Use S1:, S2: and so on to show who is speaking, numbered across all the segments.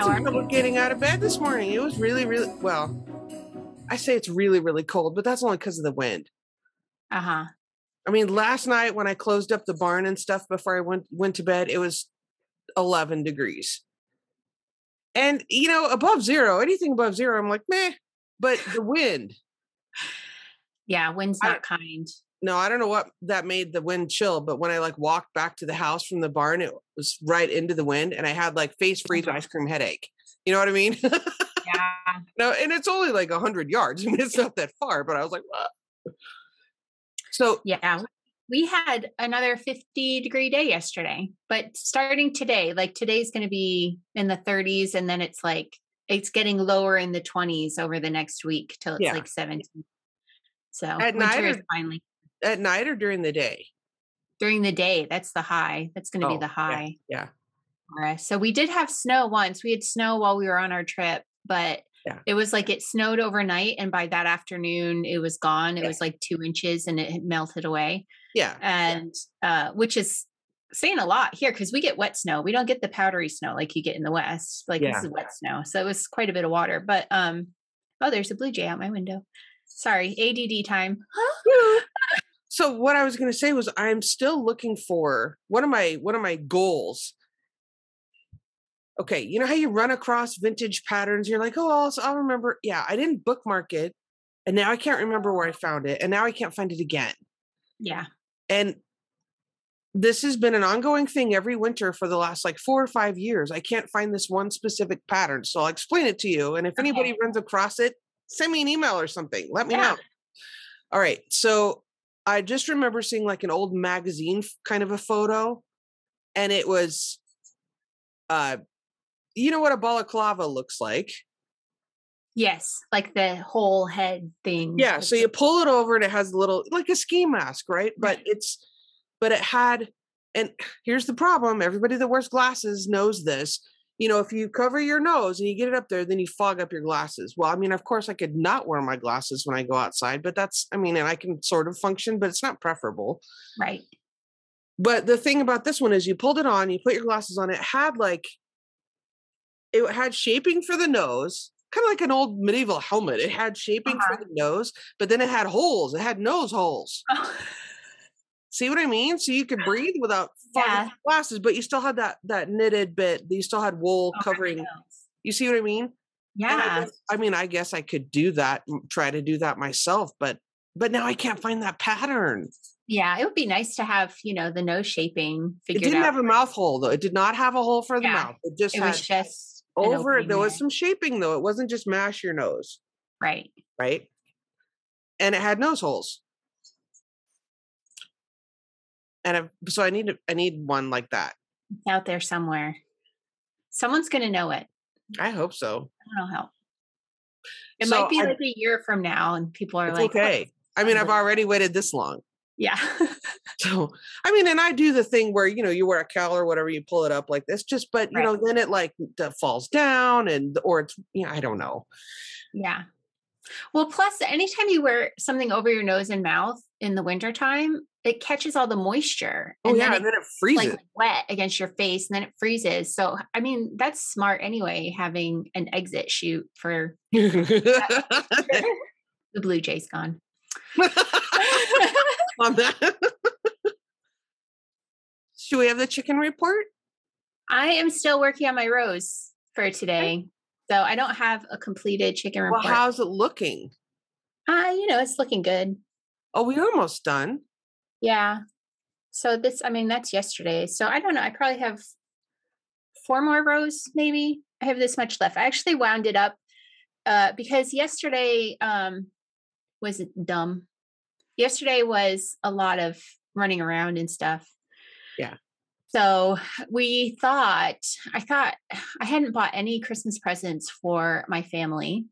S1: some trouble getting out of bed this morning. It was really, really, well, I say it's really, really cold, but that's only because of the wind.
S2: Uh-huh.
S1: I mean, last night when I closed up the barn and stuff before I went to bed, it was 11 degrees. And, you know, above zero, anything above zero, I'm like, meh. But the wind.
S2: Yeah, wind's not kind.
S1: No, I don't know what that made the wind chill, but when I like walked back to the house from the barn, it was right into the wind, and I had like face freeze ice cream headache. You know what I mean?
S2: Yeah.
S1: No, and it's only like 100 yards. I mean, it's not that far, but I was like, what? So
S2: yeah, we had another 50-degree day yesterday, but starting today, like today's going to be in the 30s, and then it's getting lower in the 20s over the next week till it's like 17. So
S1: at
S2: winter is finally.
S1: At night or during the day?
S2: During the day, that's the high. That's going to be the high.
S1: Yeah.
S2: For us. So we did have snow once. We had snow while we were on our trip, but it was like it snowed overnight, and by that afternoon it was gone. It was like 2 inches and it had melted away.
S1: Yeah.
S2: And which is saying a lot here because we get wet snow. We don't get the powdery snow like you get in the West. Like this is wet snow. So it was quite a bit of water. But there's a blue jay out my window. Sorry, ADD time.
S1: So what I was going to say was I'm still looking for one of my goals. Okay, you know how you run across vintage patterns? You're like, oh, I'll remember. Yeah, I didn't bookmark it, and now I can't remember where I found it, and now I can't find it again.
S2: Yeah.
S1: And this has been an ongoing thing every winter for the last like 4 or 5 years. I can't find this one specific pattern, so I'll explain it to you. And if anybody runs across it, send me an email or something. Let me know. All right, so I just remember seeing like an old magazine kind of a photo, and it was, you know what a balaclava looks like?
S2: Yes, like the whole head thing.
S1: Yeah, so you pull it over and it has a little, like a ski mask, right? But it had, and here's the problem, everybody that wears glasses knows this. You know, if you cover your nose and you get it up there, then you fog up your glasses. Well, I mean, of course I could not wear my glasses when I go outside, but and I can sort of function, but it's not preferable.
S2: Right.
S1: But the thing about this one is you pulled it on, you put your glasses on, it had shaping for the nose, kind of like an old medieval helmet. It had shaping for the nose, but then it had holes. It had nose holes.
S2: Oh.
S1: See what I mean? So you could breathe without fogging glasses, but you still had that knitted bit. You still had wool covering. You see what I mean?
S2: Yeah.
S1: I guess I could do that, try to do that myself, but now I can't find that pattern.
S2: Yeah, it would be nice to have, the nose shaping figured out.
S1: It didn't have a mouth hole, though. It did not have a hole for the mouth. It was just over it. There was some shaping, though. It wasn't just mash your nose.
S2: Right.
S1: Right. And it had nose holes. And so I need one like that.
S2: It's out there somewhere. Someone's going to know it.
S1: I hope so.
S2: That'll help. It might be like a year from now and people are like,
S1: okay. I mean, I've already waited this long.
S2: Yeah.
S1: So, and I do the thing where, you wear a cowl or whatever, you pull it up like this, but then it like falls down or it's, I don't know.
S2: Yeah. Well, plus anytime you wear something over your nose and mouth in the wintertime, it catches all the moisture.
S1: And then it freezes.
S2: Like wet against your face and then it freezes. So, that's smart anyway, having an exit chute for the blue jay's gone.
S1: On that. Should we have the chicken report?
S2: I am still working on my rows for today. So I don't have a completed chicken report.
S1: Well, how's it looking?
S2: It's looking good.
S1: Oh, we're almost done.
S2: Yeah. So that's yesterday. So I don't know. I probably have 4 more rows, maybe. I have this much left. I actually wound it up because yesterday was dumb. Yesterday was a lot of running around and stuff.
S1: Yeah.
S2: So I thought I hadn't bought any Christmas presents for my family,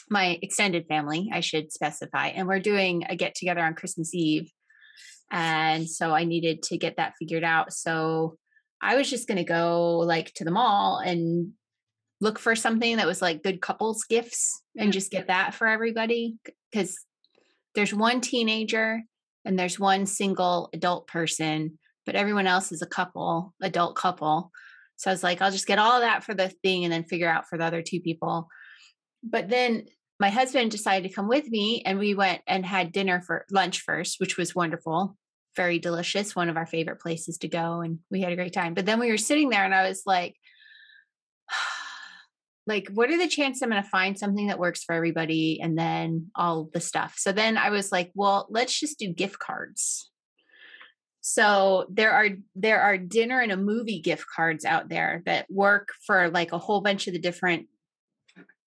S2: my extended family, I should specify. And we're doing a get together on Christmas Eve. And so I needed to get that figured out. So I was just going to go to the mall and look for something that was like good couples gifts and just get that for everybody. Because there's one teenager and there's one single adult person, but everyone else is a adult couple. So I was like, I'll just get all of that for the thing and then figure out for the other 2 people. But then my husband decided to come with me, and we went and had dinner for lunch first, which was wonderful. Very delicious. One of our favorite places to go. And we had a great time. But then we were sitting there and I was like, what are the chances I'm going to find something that works for everybody? And then all the stuff. So then I was like, well, let's just do gift cards. So there are dinner and a movie gift cards out there that work for like a whole bunch of the different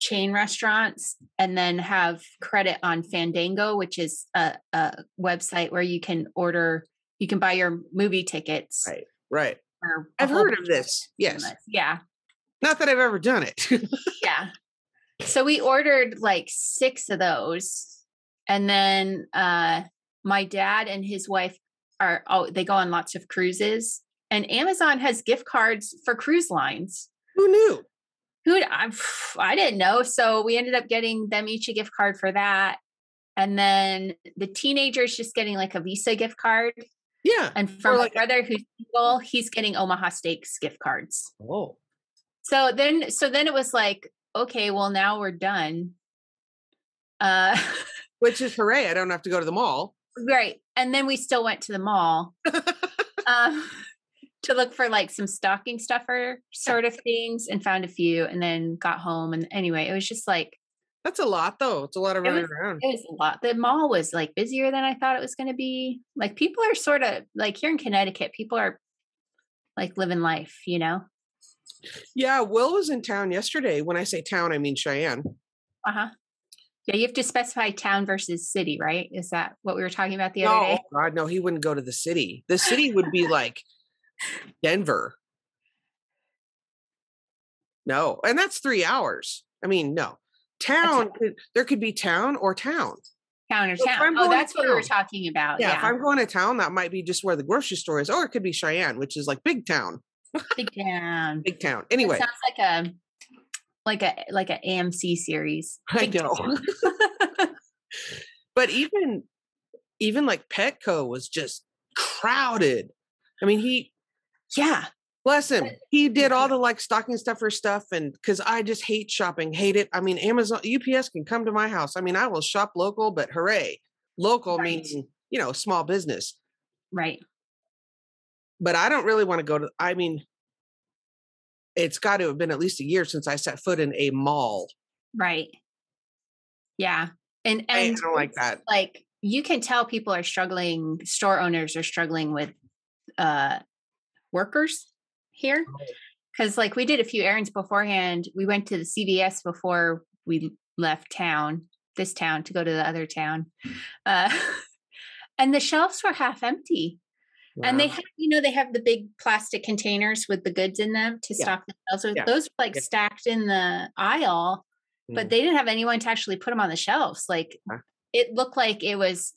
S2: chain restaurants, and then have credit on Fandango, which is a website where you can buy your movie tickets.
S1: Right. I've heard of this. Yes.
S2: Yeah.
S1: Not that I've ever done it.
S2: Yeah. So we ordered like 6 of those. And then my dad and his wife they go on lots of cruises, and Amazon has gift cards for cruise lines.
S1: Who knew?
S2: I didn't know. So we ended up getting them each a gift card for that. And then the teenager's just getting like a Visa gift card.
S1: Yeah.
S2: And from my brother who's single, he's getting Omaha Steaks gift cards.
S1: Oh.
S2: So then it was like, okay, well now we're done.
S1: Which is hooray. I don't have to go to the mall.
S2: Right. And then we still went to the mall to look for like some stocking stuffer sort of things, and found a few, and then got home. And anyway, it was just like,
S1: that's a lot though. It's a lot of running around.
S2: It was a lot. The mall was like busier than I thought it was going to be. Like people are sort of like here in Connecticut, people are like living life, you know?
S1: Yeah. Will was in town yesterday. When I say town, I mean Cheyenne.
S2: Uh-huh. Yeah, you have to specify town versus city, right? Is that what we were talking about the other day?
S1: Oh God, no, he wouldn't go to the city. The city would be like Denver. No, and that's 3 hours. I mean, no. Town, there could be town or town.
S2: Town or town. Oh, that's what we were talking about.
S1: Yeah, if I'm going to town, that might be just where the grocery store is, or it could be Cheyenne, which is like big town.
S2: Big town.
S1: Big town. Anyway.
S2: It sounds like a AMC series.
S1: I know. But even like Petco was just crowded. I mean, bless him. He did all the like stocking stuffer stuff, and because I just hate shopping, hate it. I mean, Amazon, UPS can come to my house. I mean, I will shop local, but hooray. Local meaning, small business.
S2: Right.
S1: But I don't really want to go to, I mean, it's got to have been at least a year since I set foot in a mall.
S2: Right. Yeah. And
S1: I don't like that.
S2: Like you can tell people are struggling, store owners are struggling with workers here. Because like we did a few errands beforehand. We went to the CVS before we left this town to go to the other town. And the shelves were half empty. Wow. And they have the big plastic containers with the goods in them to stock themselves. So those were like stacked in the aisle, but they didn't have anyone to actually put them on the shelves. Like it looked like it was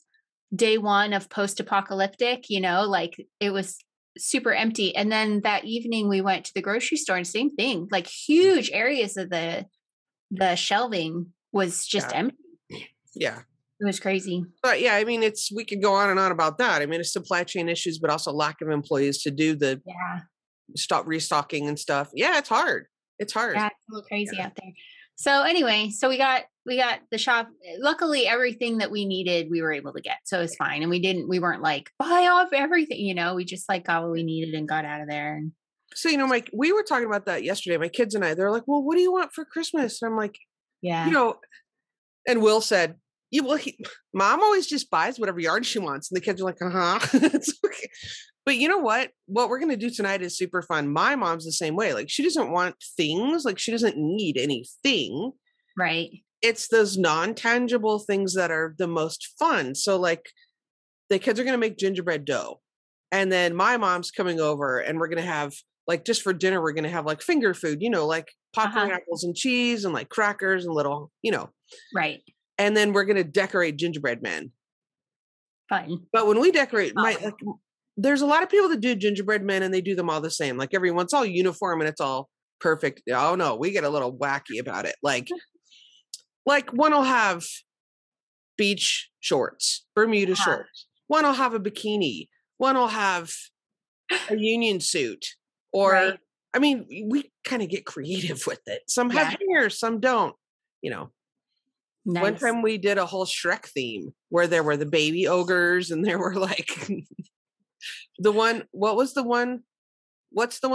S2: day one of post-apocalyptic, like it was super empty. And then that evening we went to the grocery store and same thing, like huge areas of the shelving was just empty. Yeah. It was crazy.
S1: But yeah, I mean, we could go on and on about that. I mean, it's supply chain issues, but also lack of employees to do the stop restocking and stuff. Yeah, it's hard. It's hard.
S2: Yeah, it's a little crazy out there. So anyway, we got the shop. Luckily, everything that we needed, we were able to get. So it was fine. And we weren't like, buy off everything, we just like got what we needed and got out of there. And
S1: so, we were talking about that yesterday, my kids and I, they're like, well, what do you want for Christmas? And I'm like, and Will said, Mom always just buys whatever yard she wants. And the kids are like, It's okay. But you know what? What we're going to do tonight is super fun. My mom's the same way. Like she doesn't want things. Like she doesn't need anything.
S2: Right.
S1: It's those non-tangible things that are the most fun. So like the kids are going to make gingerbread dough. And then my mom's coming over and we're going to have like, just for dinner, we're going to have like finger food, like popcorn, apples and cheese and like crackers and little,
S2: Right.
S1: And then we're going to decorate gingerbread men.
S2: Fun.
S1: But when we decorate, there's a lot of people that do gingerbread men and they do them all the same. Like everyone's all uniform and it's all perfect. Oh no, we get a little wacky about it. Like one will have beach shorts, Bermuda shorts. One will have a bikini. One will have a union suit or I mean, we kind of get creative with it. Some have hair, some don't, you know. One time we did a whole Shrek theme where there were the baby ogres and there were like what's the one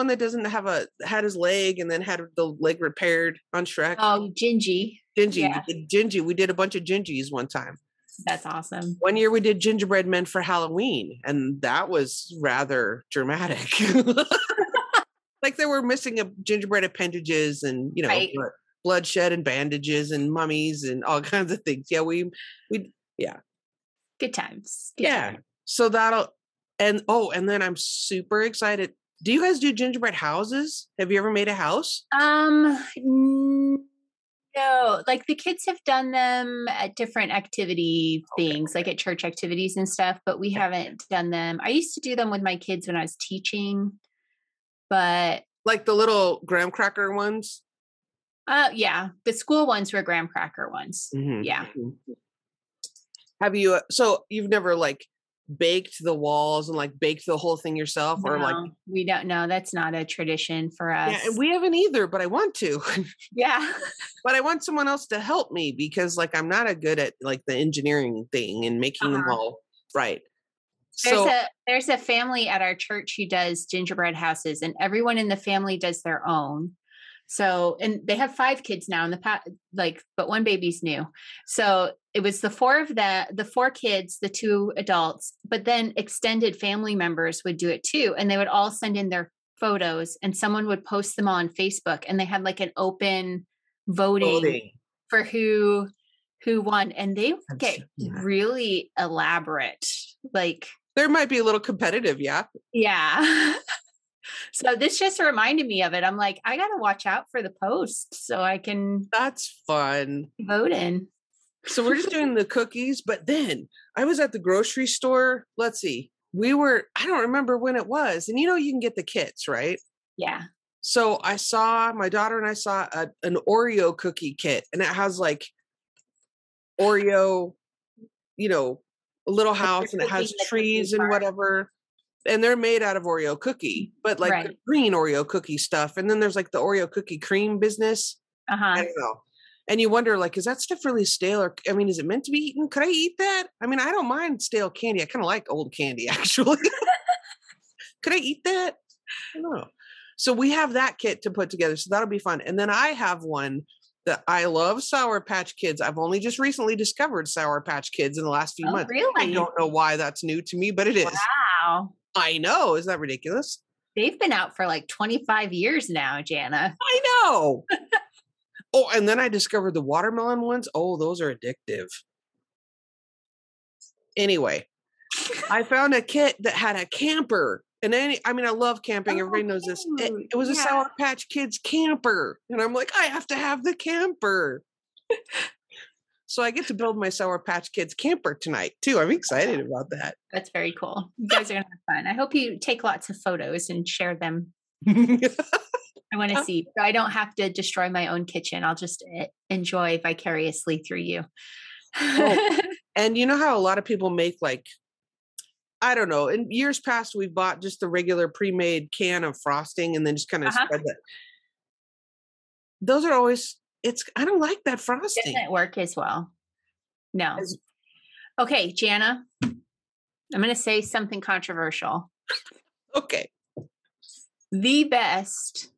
S1: that doesn't have had his leg and then had the leg repaired on Shrek?
S2: Oh, Gingy.
S1: Yeah. We did a bunch of Gingies one time.
S2: That's awesome.
S1: One year we did gingerbread men for Halloween, and that was rather dramatic. Like they were missing gingerbread appendages and, you know, bloodshed and bandages and mummies and all kinds of things. Yeah, we
S2: Good times.
S1: Good times. So and then I'm super excited. Do you guys do gingerbread houses? Have you ever made a house?
S2: No, like the kids have done them at different activity things, like at church activities and stuff, but we haven't done them. I used to do them with my kids when I was teaching, but
S1: like the little graham cracker ones.
S2: Yeah, the school ones were graham cracker ones. Mm-hmm. Yeah.
S1: Have you? So you've never like baked the walls and like baked the whole thing yourself, or like
S2: we don't know. That's not a tradition for us.
S1: Yeah, and we haven't either, but I want to.
S2: Yeah.
S1: But I want someone else to help me because like I'm not a good at like the engineering thing and making them all right.
S2: There's a family at our church who does gingerbread houses, and everyone in the family does their own. So, and they have 5 kids now in the past, but one baby's new. So it was the 4 kids, the 2 adults, but then extended family members would do it too. And they would all send in their photos and someone would post them on Facebook, and they had like an open voting. For who won. And they get really elaborate. Like
S1: there might be a little competitive. Yeah.
S2: Yeah. So this just reminded me of it. I'm like, I got to watch out for the post so I can.
S1: That's fun.
S2: Vote in.
S1: So we're just doing the cookies. But then I was at the grocery store. Let's see. I don't remember when it was. And you know, you can get the kits, right?
S2: Yeah.
S1: So my daughter and I saw an Oreo cookie kit, and it has like Oreo, you know, a little house, and it has trees and whatever. And they're made out of Oreo cookie, but like the green Oreo cookie stuff. And then there's like the Oreo cookie cream business. I don't know. And you wonder, like, is that stuff really stale? Or, I mean, is it meant to be eaten? Could I eat that? I mean, I don't mind stale candy. I kind of like old candy, actually. Could I eat that? I don't know. So we have that kit to put together. So that'll be fun. And then I have one that I love Sour Patch Kids. I've only just recently discovered Sour Patch Kids in the last few months.
S2: Really?
S1: I don't know why that's new to me, but it is.
S2: Wow.
S1: I know. Isn't that ridiculous?
S2: They've been out for like 25 years now, Jana.
S1: I know. Oh, and then I discovered the watermelon ones. Oh, those are addictive. Anyway, I found a kit that had a camper. And I love camping. Everybody knows this. It was a Sour Patch Kids camper. And I'm like, I have to have the camper. So I get to build my Sour Patch Kids camper tonight, too. I'm excited about that.
S2: That's very cool. You guys are going to have fun. I hope you take lots of photos and share them. I want to see. So I don't have to destroy my own kitchen. I'll just enjoy vicariously through you.
S1: And you know how a lot of people make like, I don't know, in years past, we've bought just the regular pre-made can of frosting and then just kind of spread that. Those are always... I don't like that frosting.
S2: It doesn't work as well. No. Okay, Jana, I'm going to say something controversial.
S1: Okay.
S2: The best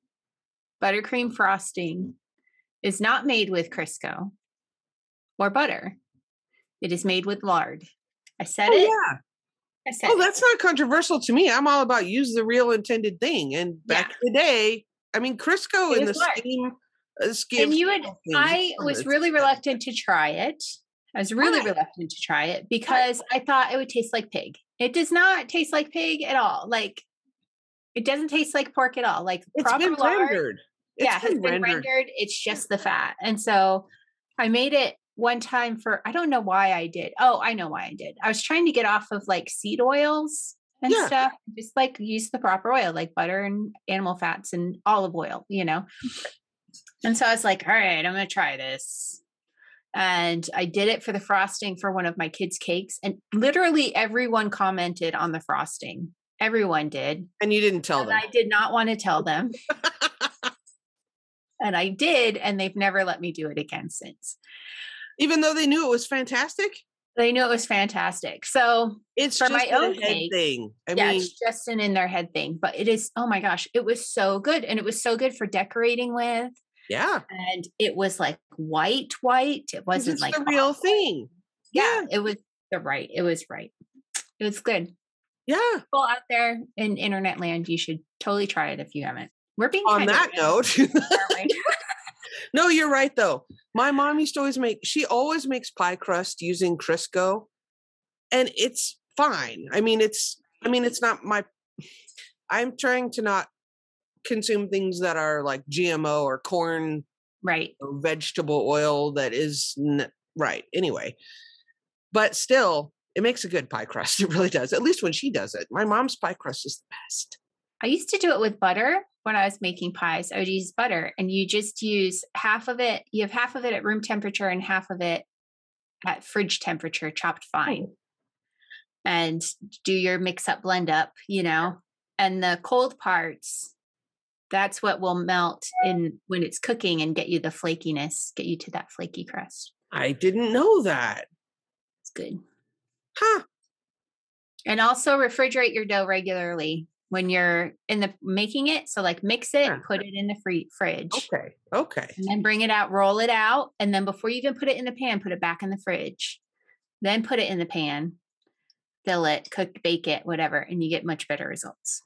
S2: buttercream frosting is not made with Crisco or butter. It is made with lard. I said it.
S1: Yeah.
S2: I said
S1: that's not controversial to me. I'm all about use the real intended thing. And back in the day, I mean, Crisco in the scheme.
S2: And I was really reluctant to try it. I was really reluctant to try it because I thought it would taste like pig. It does not taste like pig at all. Like it doesn't taste like pork at all. Like
S1: it's been rendered.
S2: It's been rendered. It's just the fat. And so I made it one time I don't know why I did. Oh, I know why I did. I was trying to get off of like seed oils and stuff. Just like use the proper oil, like butter and animal fats and olive oil, you know. And so I was like, all right, I'm going to try this. And I did it for the frosting for one of my kids' cakes. And literally everyone commented on the frosting. Everyone did.
S1: And you didn't tell them.
S2: I did not want to tell them. And I did, and they've never let me do it again since.
S1: Even though they knew it was fantastic?
S2: They knew it was fantastic. So
S1: it's
S2: for
S1: just
S2: my own
S1: head thing. I
S2: mean,
S1: it's
S2: just an in their head thing. But it is, oh my gosh, it was so good. And it was so good for decorating with.
S1: Yeah.
S2: And it was like white. It wasn't like
S1: the real thing.
S2: Yeah. It was right. It was right. It was good.
S1: Yeah.
S2: People out there in internet land, you should totally try it if you haven't. We're being
S1: on that note. No, you're right though. My mom used to always makes pie crust using Crisco, and it's fine. It's not I'm trying to not consume things that are like GMO or corn,
S2: right,
S1: or vegetable oil that is right. Anyway, but still, it makes a good pie crust. It really does. At least when she does it. My mom's pie crust is the best.
S2: I used to do it with butter when I was making pies. I would use butter, and you just use half of it. You have half of it at room temperature and half of it at fridge temperature, chopped fine. And do your mix up, blend up, and the cold parts, that's what will melt in when it's cooking and get you the flakiness, get you to that flaky crust.
S1: I didn't know that.
S2: It's good.
S1: Huh.
S2: And also refrigerate your dough regularly when you're making it. So like mix it, put it in the fridge.
S1: Okay.
S2: And then bring it out, roll it out. And then before you even put it in the pan, put it back in the fridge. Then put it in the pan, fill it, cook, bake it, whatever. And you get much better results.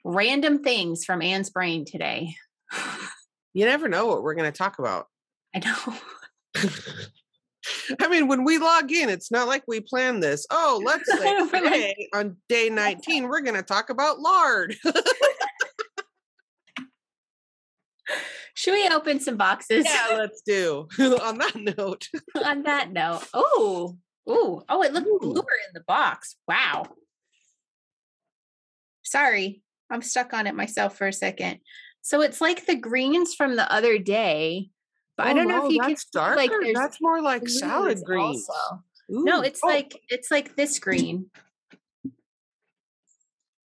S2: Random things from Anne's brain today.
S1: You never know what we're going to talk about.
S2: I know.
S1: I mean, when we log in, it's not like we planned this. Oh, let's say today on day 19, we're going to talk about lard.
S2: Should we open some boxes?
S1: Yeah, let's do. On that note.
S2: On that note. Oh, it looked bluer in the box. Wow. Sorry, I'm stuck on it myself for a second. So it's like the greens from the other day. But I don't know if you can
S1: darker.
S2: Like
S1: that's more like salad greens.
S2: No, it's like this green.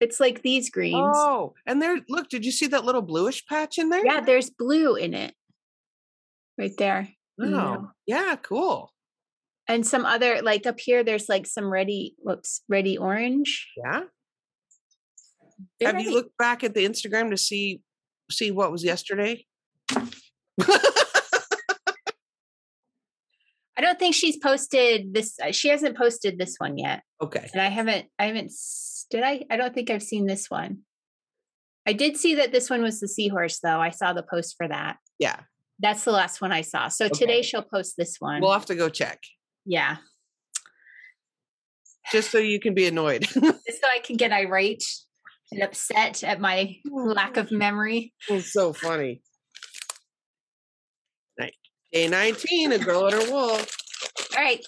S2: It's like these greens.
S1: Oh, and look, did you see that little bluish patch in there?
S2: Yeah, there's blue in it. Right there.
S1: Oh, yeah, cool.
S2: And some other, like up here, there's like some ready orange.
S1: Yeah. Have you looked back at the Instagram to see what was yesterday?
S2: I don't think she's posted this. She hasn't posted this one yet.
S1: Okay.
S2: And I haven't, did I? I don't think I've seen this one. I did see that this one was the seahorse though. I saw the post for that.
S1: Yeah.
S2: That's the last one I saw. So today she'll post this one.
S1: We'll have to go check.
S2: Yeah.
S1: Just so you can be annoyed.
S2: Just so I can get irate and upset at my lack of memory.
S1: It's so funny. Day 19, a girl and her wolf.
S2: All right.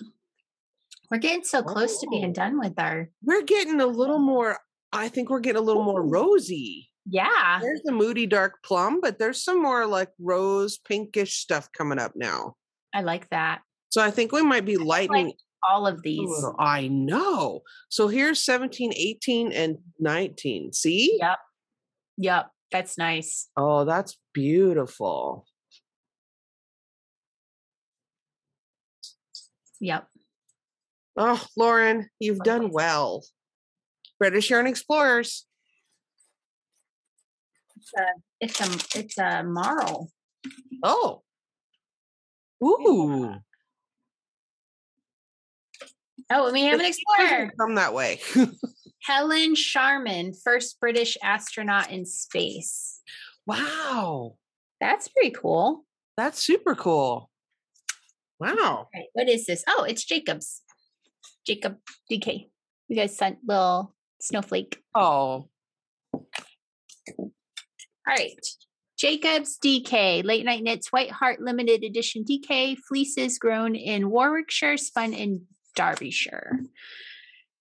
S2: We're getting so close to being done with
S1: We're getting a little more, I think we're getting a little more rosy.
S2: Yeah.
S1: There's the moody dark plum, but there's some more like rose pinkish stuff coming up now.
S2: I like that.
S1: So I think we might be lightening
S2: all of these.
S1: I know. So here's 17, 18, and 19. See?
S2: Yep. That's nice.
S1: Oh, that's beautiful.
S2: Yep.
S1: Oh, Lauren, you've done well. British Yarn Explorers.
S2: It's a marl.
S1: Oh. Ooh.
S2: Oh, we have an explorer.
S1: Come that way.
S2: Helen Sharman, first British astronaut in space.
S1: Wow.
S2: That's pretty cool.
S1: That's super cool. Wow.
S2: Right, what is this? Oh, it's Jacob's. Jacob DK. You guys sent little snowflake.
S1: Oh.
S2: All right. Jacob's DK, Late Night Knits, White Heart Limited Edition DK, fleeces grown in Warwickshire, spun in Derbyshire.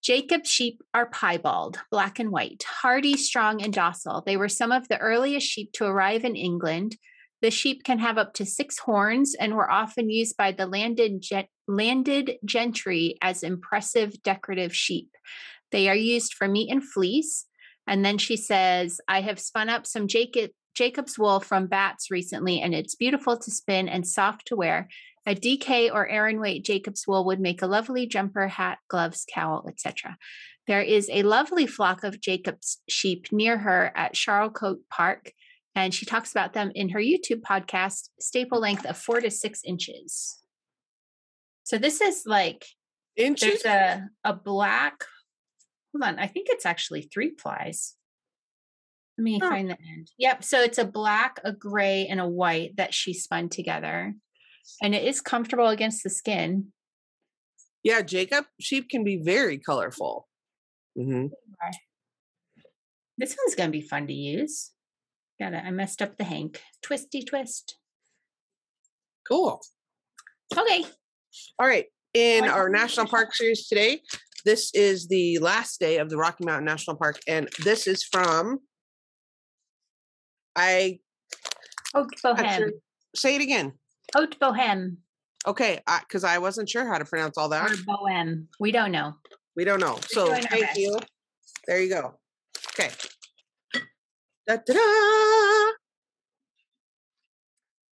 S2: Jacob's sheep are piebald, black and white, hardy, strong, and docile. They were some of the earliest sheep to arrive in England. The sheep can have up to 6 horns and were often used by the landed gentry as impressive decorative sheep. They are used for meat and fleece. And then she says, I have spun up some Jacob's wool from bats recently, and it's beautiful to spin and soft to wear. A DK or Aran weight Jacob's wool would make a lovely jumper, hat, gloves, cowl, etc. There is a lovely flock of Jacob's sheep near her at Charlecote Park, and she talks about them in her YouTube podcast, staple length of 4 to 6 inches. So this is like
S1: Inches?
S2: there's a black, hold on, I think it's actually 3 plies. Let me find the end. Yep, so it's a black, a gray, and a white that she spun together. And it is comfortable against the skin.
S1: Yeah, Jacob sheep can be very colorful. Mm-hmm.
S2: This one's going to be fun to use. I messed up the hank. Twisty twist.
S1: Cool.
S2: Okay.
S1: All right. In our national park series today, this is the last day of the Rocky Mountain National Park. And this is from
S2: Haute Bohéme.
S1: Say it again.
S2: Haute Bohéme.
S1: Okay, because I wasn't sure how to pronounce all that.
S2: Or Bohème. We don't know.
S1: We don't know. So thank you. There you go. Okay. Da-da-da!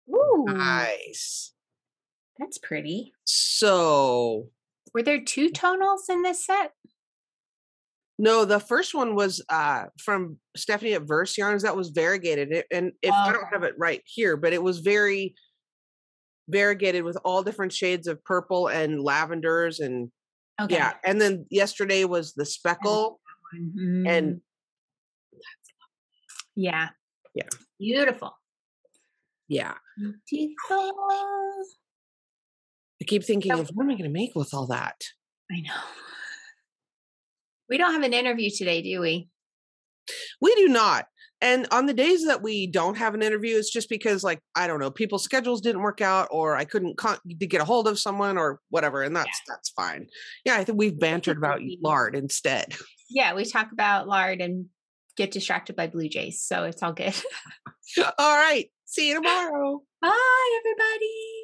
S2: Ooh.
S1: Nice.
S2: That's pretty.
S1: So.
S2: Were there 2 tonals in this set?
S1: No, the first one was from Stephanie at Verse Yarns. That was variegated. And if I don't have it right here, but it was very variegated with all different shades of purple and lavenders and yeah. And then yesterday was the speckle.
S2: Mm-hmm.
S1: And
S2: yeah.
S1: Yeah.
S2: Beautiful.
S1: Yeah.
S2: Beautiful.
S1: I keep thinking, what am I going to make with all that?
S2: I know. We don't have an interview today, do we?
S1: We do not. And on the days that we don't have an interview, it's just because, like, I don't know, people's schedules didn't work out, or I couldn't get a hold of someone or whatever. And that's fine. Yeah, I think we've bantered about Lard instead.
S2: Yeah, we talk about Lard and get distracted by Blue Jays. So it's all good.
S1: All right. See you tomorrow.
S2: Bye, everybody.